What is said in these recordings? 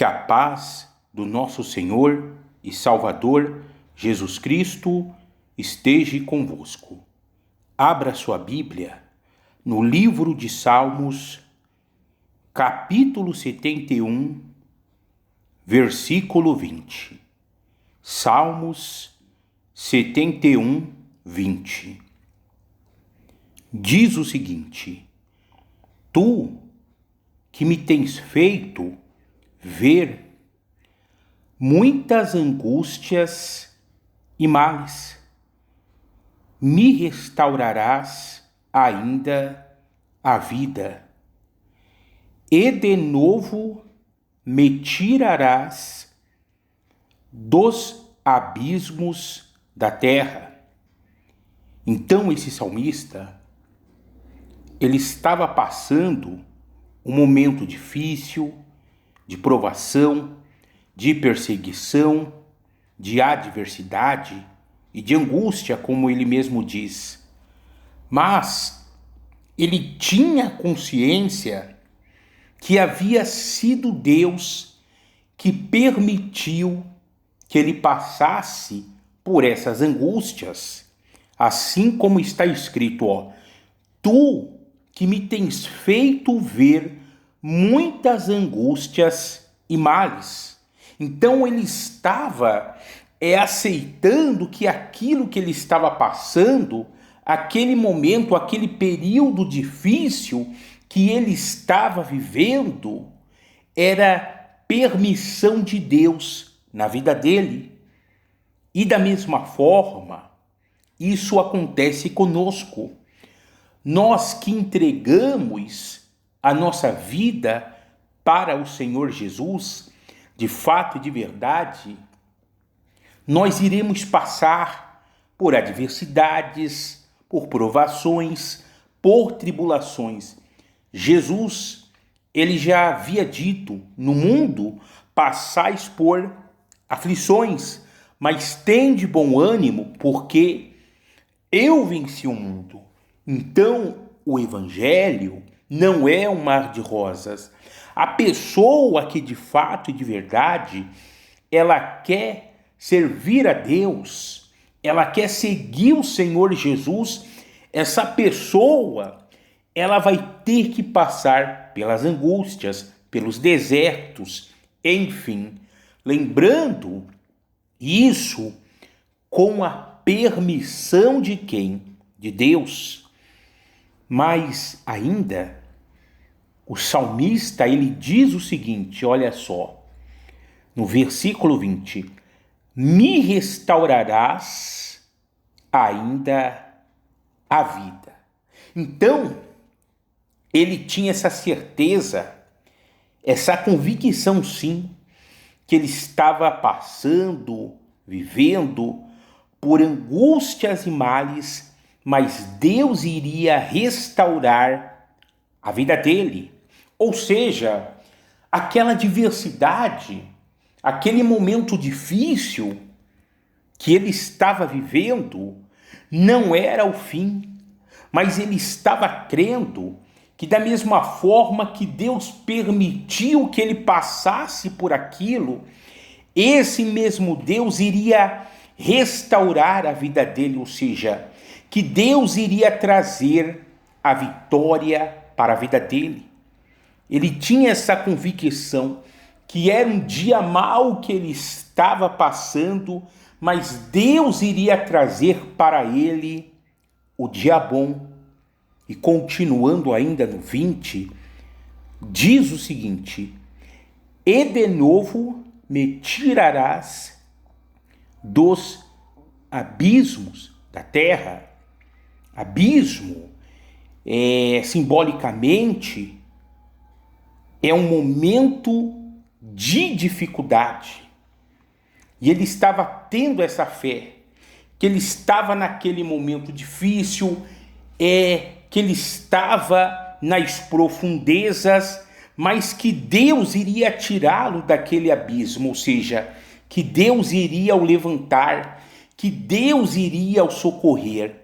Que a paz do nosso Senhor e Salvador Jesus Cristo esteja convosco. Abra sua Bíblia no livro de Salmos, capítulo 71, versículo 20. Salmos 71, 20. Diz o seguinte: Tu que me tens feito ver muitas angústias e males, me restaurarás ainda a vida, e de novo me tirarás dos abismos da terra. Então esse salmista, ele estava passando um momento difícil, de provação, de perseguição, de adversidade e de angústia, como ele mesmo diz. Mas ele tinha consciência que havia sido Deus que permitiu que ele passasse por essas angústias, assim como está escrito, Tu que me tens feito ver muitas angústias e males. Então ele estava aceitando que aquilo que ele estava passando, aquele momento, aquele período difícil que ele estava vivendo, era permissão de Deus na vida dele. E da mesma forma, isso acontece conosco. Nós que entregamos a nossa vida para o Senhor Jesus, de fato e de verdade, nós iremos passar por adversidades, por provações, por tribulações. Jesus, ele já havia dito, no mundo passais por aflições, mas tende bom ânimo, porque eu venci o mundo. Então, o Evangelho não é um mar de rosas. A pessoa que de fato e de verdade, ela quer servir a Deus, ela quer seguir o Senhor Jesus, essa pessoa, ela vai ter que passar pelas angústias, pelos desertos, enfim, lembrando isso com a permissão de quem? De Deus. Mas ainda, o salmista, ele diz o seguinte, olha só, no versículo 20, me restaurarás ainda a vida. Então, ele tinha essa certeza, essa convicção sim, que ele estava passando, vivendo por angústias e males, mas Deus iria restaurar a vida dele. Ou seja, aquela adversidade, aquele momento difícil que ele estava vivendo, não era o fim, mas ele estava crendo que da mesma forma que Deus permitiu que ele passasse por aquilo, esse mesmo Deus iria restaurar a vida dele, ou seja, que Deus iria trazer a vitória para a vida dele. Ele tinha essa convicção que era um dia mau que ele estava passando, mas Deus iria trazer para ele o dia bom. E continuando ainda no 20, diz o seguinte: e de novo me tirarás dos abismos da terra. Abismo, simbolicamente, é um momento de dificuldade. E ele estava tendo essa fé, que ele estava naquele momento difícil, que ele estava nas profundezas, mas que Deus iria tirá-lo daquele abismo, ou seja, que Deus iria o levantar, que Deus iria o socorrer.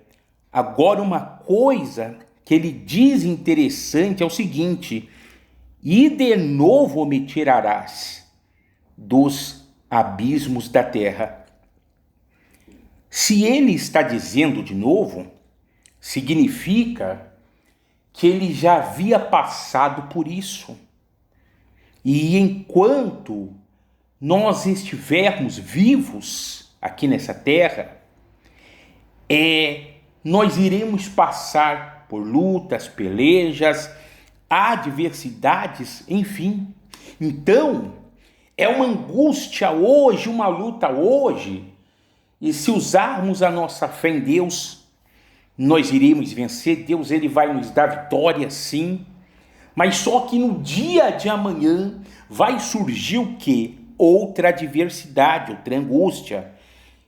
Agora, uma coisa que ele diz interessante é o seguinte: e de novo me tirarás. dos abismos da terra. Se ele está dizendo de novo, significa que ele já havia passado por isso. E enquanto nós estivermos vivos aqui nessa terra, nós iremos passar por lutas, pelejas, adversidades, enfim. Então, é uma angústia hoje, uma luta hoje, e se usarmos a nossa fé em Deus, nós iremos vencer. Deus, ele vai nos dar vitória, sim, mas só que no dia de amanhã vai surgir o quê? Outra adversidade, outra angústia.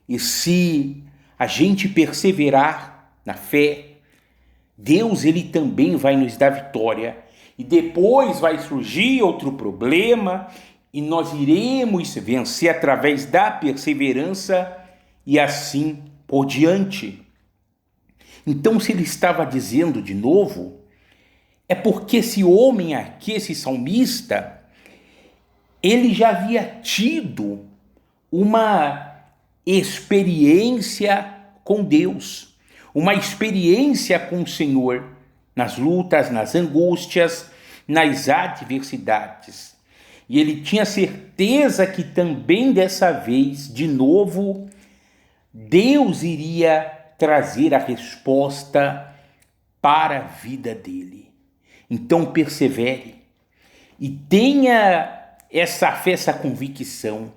E se a gente perseverar na fé, Deus, ele também vai nos dar vitória. E depois vai surgir outro problema e nós iremos vencer através da perseverança e assim por diante. Então, se ele estava dizendo de novo, é porque esse homem aqui, esse salmista, ele já havia tido uma experiência com Deus, uma experiência com o Senhor, nas lutas, nas angústias, nas adversidades. E ele tinha certeza que também dessa vez, de novo, Deus iria trazer a resposta para a vida dele. Então persevere e tenha essa fé, essa convicção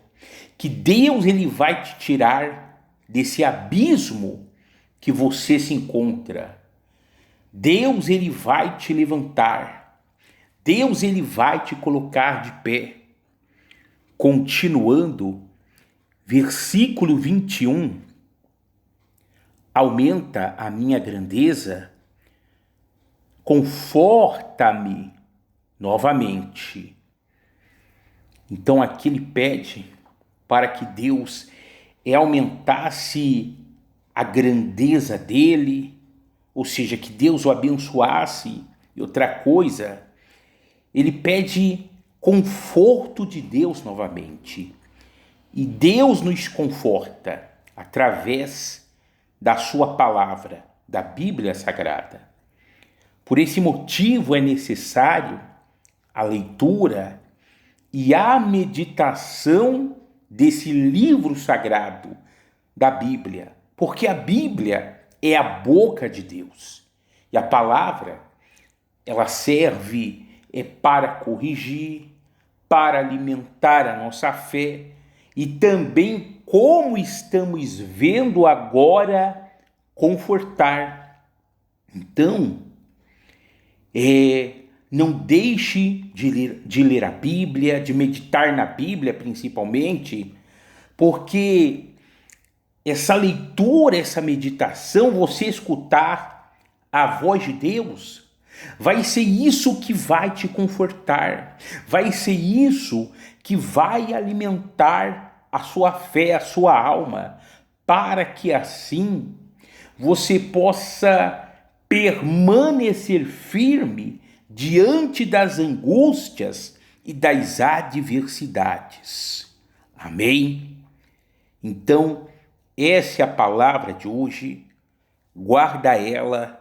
que Deus, ele vai te tirar desse abismo que você se encontra. Deus, ele vai te levantar. Deus, ele vai te colocar de pé. Continuando, versículo 21. Aumenta a minha grandeza, conforta-me novamente. Então aqui ele pede para que Deus aumentasse a grandeza dele, ou seja, que Deus o abençoasse. E outra coisa, ele pede conforto de Deus novamente. E Deus nos conforta através da sua palavra, da Bíblia Sagrada. Por esse motivo é necessário a leitura e a meditação desse livro sagrado da Bíblia, porque a Bíblia é a boca de Deus. E a palavra, ela serve para corrigir, para alimentar a nossa fé e também, como estamos vendo agora, confortar. Então, não deixe de ler a Bíblia, de meditar na Bíblia principalmente, porque essa leitura, essa meditação, você escutar a voz de Deus, vai ser isso que vai te confortar, vai ser isso que vai alimentar a sua fé, a sua alma, para que assim você possa permanecer firme diante das angústias e das adversidades. Amém? Então, essa é a palavra de hoje. Guarda ela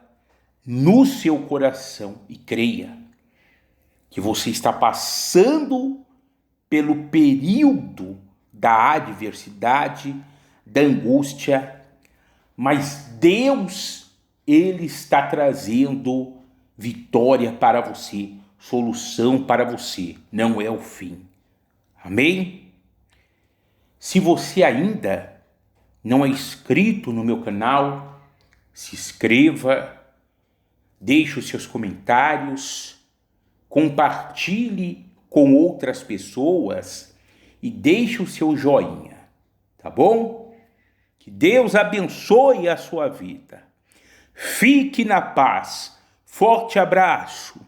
no seu coração e creia que você está passando pelo período da adversidade, da angústia, mas Deus, ele está trazendo vitória para você, solução para você, não é o fim. Amém? Se você ainda não é inscrito no meu canal, se inscreva, deixe os seus comentários, compartilhe com outras pessoas e deixe o seu joinha, tá bom? Que Deus abençoe a sua vida. Fique na paz. Forte abraço.